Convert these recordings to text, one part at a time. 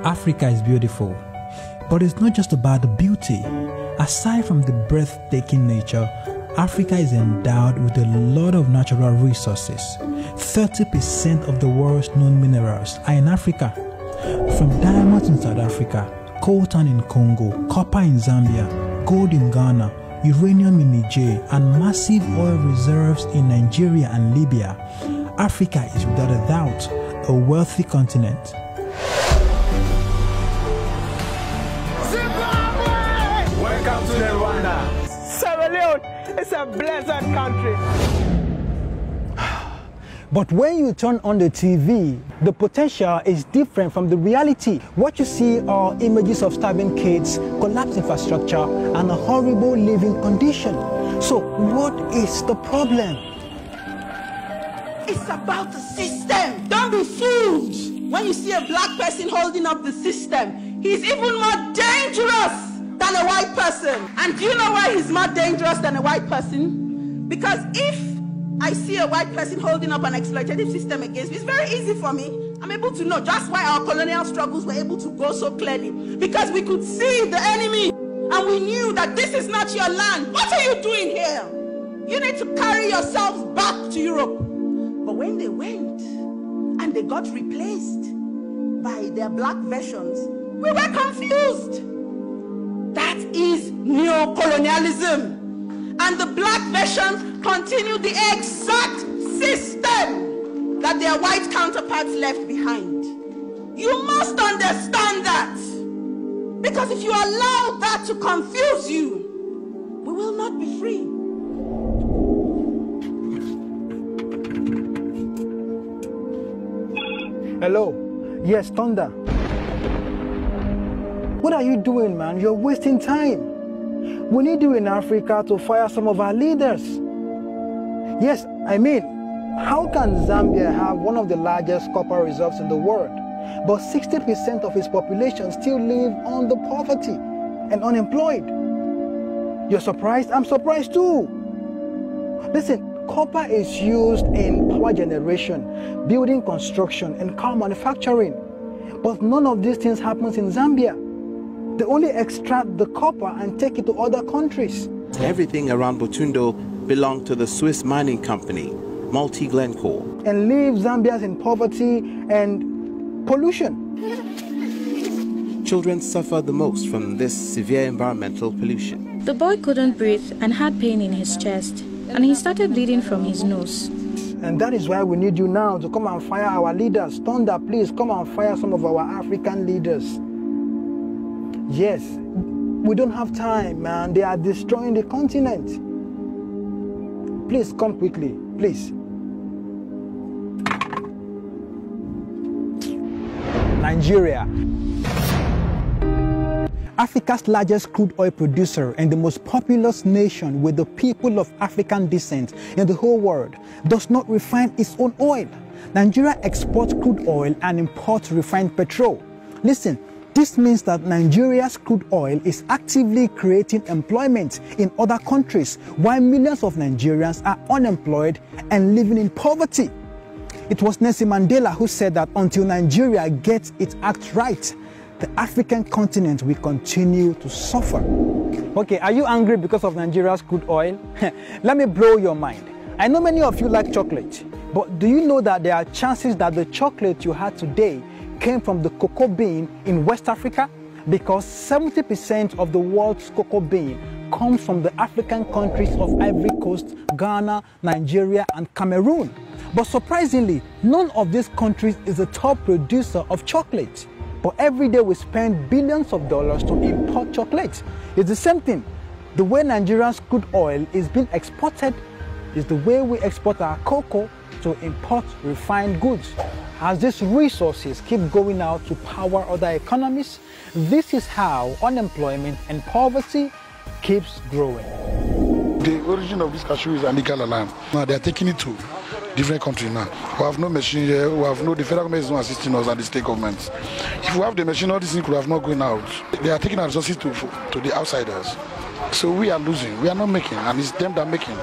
Africa is beautiful, but it's not just about the beauty. Aside from the breathtaking nature, Africa is endowed with a lot of natural resources. 30% of the world's known minerals are in Africa. From diamonds in South Africa, coltan in Congo, copper in Zambia, gold in Ghana, uranium in Niger, and massive oil reserves in Nigeria and Libya, Africa is without a doubt a wealthy continent. Welcome to Rwanda. Sierra Leone is a blessed country. But when you turn on the TV, the potential is different from the reality. What you see are images of starving kids, collapsed infrastructure, and a horrible living condition. So what is the problem? It's about the system. Don't be fooled. When you see a black person holding up the system, he's even more dangerous than a white person. And do you know why he's more dangerous than a white person? Because if I see a white person holding up an exploitative system against me, it's very easy for me. I'm able to know just why our colonial struggles were able to go so clearly. Because we could see the enemy and we knew that this is not your land. What are you doing here? You need to carry yourselves back to Europe. But when they went and they got replaced by their black versions, we were confused. That is neocolonialism. And the black versions continue the exact system that their white counterparts left behind. You must understand that. Because if you allow that to confuse you, we will not be free. Hello? Yes, Thunder. What are you doing, man? You're wasting time. We need you in Africa to fire some of our leaders. Yes, I mean, how can Zambia have one of the largest copper reserves in the world, but 60% of its population still live under poverty and unemployed? You're surprised? I'm surprised too. Listen, copper is used in power generation, building construction, and car manufacturing. But none of these things happens in Zambia. They only extract the copper and take it to other countries. Everything around Butundo belonged to the Swiss mining company, Multi Glencore. And leave Zambians in poverty and pollution. Children suffer the most from this severe environmental pollution. The boy couldn't breathe and had pain in his chest, and he started bleeding from his nose. And that is why we need you now to come and fire our leaders. Thunder, please come and fire some of our African leaders. Yes, we don't have time, man. They are destroying the continent. Please come quickly, please. Nigeria. Africa's largest crude oil producer and the most populous nation with the people of African descent in the whole world does not refine its own oil. Nigeria exports crude oil and imports refined petrol. Listen, this means that Nigeria's crude oil is actively creating employment in other countries, while millions of Nigerians are unemployed and living in poverty. It was Nelson Mandela who said that until Nigeria gets its act right, the African continent will continue to suffer. Okay, are you angry because of Nigeria's crude oil? Let me blow your mind. I know many of you like chocolate, but do you know that there are chances that the chocolate you had today came from the cocoa bean in West Africa? Because 70% of the world's cocoa bean comes from the African countries of Ivory Coast, Ghana, Nigeria, and Cameroon. But surprisingly, none of these countries is a top producer of chocolate. But every day we spend billions of dollars to import chocolate. It's the same thing. The way Nigeria's crude oil is being exported is the way we export our cocoa to import refined goods. As these resources keep going out to power other economies, this is how unemployment and poverty keeps growing. The origin of this cashew is illegal land. Now they are taking it to different countries now. We have no machine here, the federal government is not assisting us and the state governments. If we have the machine, all these things could have not gone out. They are taking our resources to the outsiders. So we are losing, we are not making, and it's them that are making.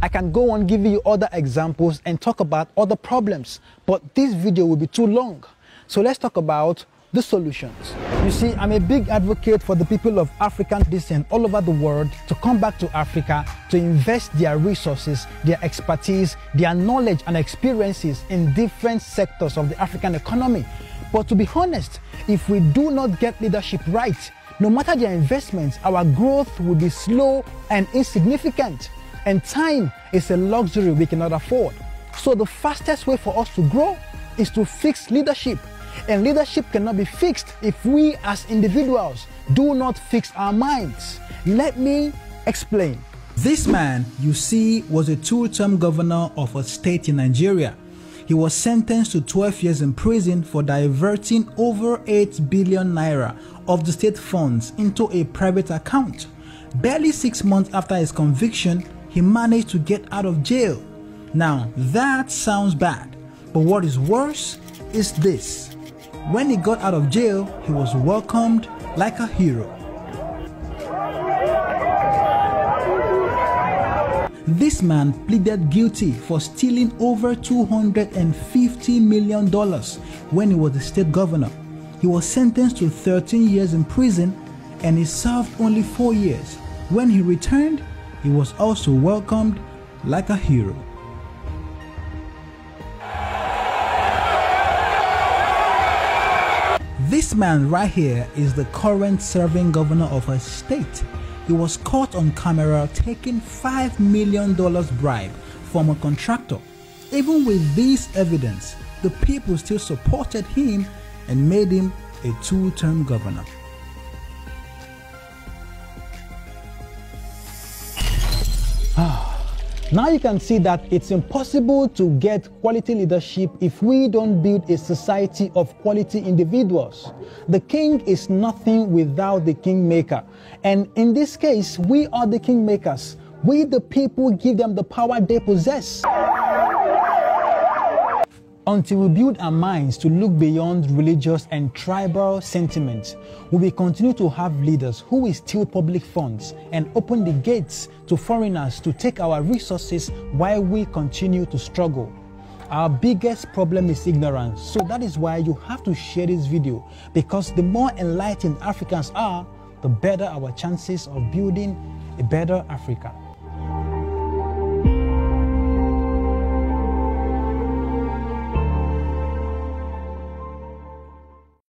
I can go on giving you other examples and talk about other problems, but this video will be too long. So let's talk about the solutions. You see, I'm a big advocate for the people of African descent all over the world to come back to Africa to invest their resources, their expertise, their knowledge and experiences in different sectors of the African economy. But to be honest, if we do not get leadership right, no matter their investments, our growth will be slow and insignificant. And time is a luxury we cannot afford. So the fastest way for us to grow is to fix leadership. And leadership cannot be fixed if we as individuals do not fix our minds. Let me explain. This man you see was a two-term governor of a state in Nigeria. He was sentenced to 12 years in prison for diverting over 8 billion naira of the state funds into a private account. Barely 6 months after his conviction, he managed to get out of jail. Now that sounds bad, but what is worse is this. When he got out of jail, he was welcomed like a hero. This man pleaded guilty for stealing over $250 million when he was the state governor. He was sentenced to 13 years in prison and he served only 4 years. When he returned, he was also welcomed like a hero. This man right here is the current serving governor of a state. He was caught on camera taking $5 million bribe from a contractor. Even with this evidence, the people still supported him and made him a two-term governor. Now you can see that it's impossible to get quality leadership if we don't build a society of quality individuals. The king is nothing without the kingmaker. And in this case, we are the kingmakers. We the people give them the power they possess. Until we build our minds to look beyond religious and tribal sentiments, we will continue to have leaders who will steal public funds and open the gates to foreigners to take our resources while we continue to struggle. Our biggest problem is ignorance, so that is why you have to share this video, because the more enlightened Africans are, the better our chances of building a better Africa.